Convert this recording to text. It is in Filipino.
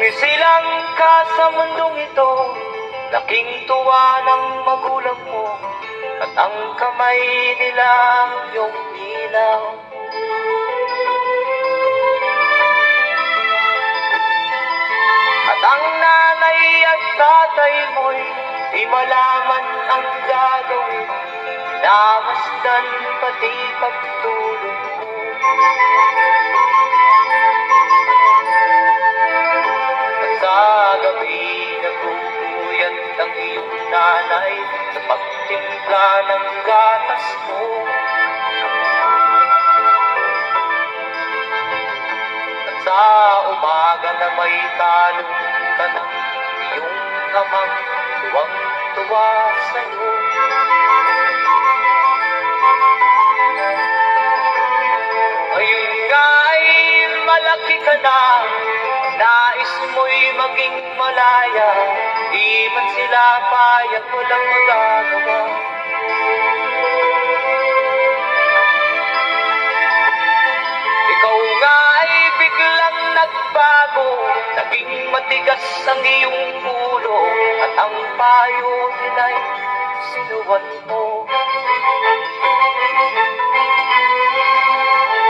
isilang ka sa mundong ito, laking tuwa ng magulang mo, at ang kamay nila ang iyong ilaw. At ang nanay at tatay mo'y di malaman ang gagawin, namasdan pati pagtulog mo. At sa gabi nagpupuyat ang iyong nanay sa pagtimpla ng gatas mo. At sa umaga na may talong ka ng iyong amang tuwang-tuwa sa'yo. Ngayon nga ay malaki ka na, nais mo'y maging malaya, di man sila payag, walang magagawa. Ikaw nga ay biglang nagbago, naging matigas ang iyong ulo, at ang payo nila'y sinuwan mo.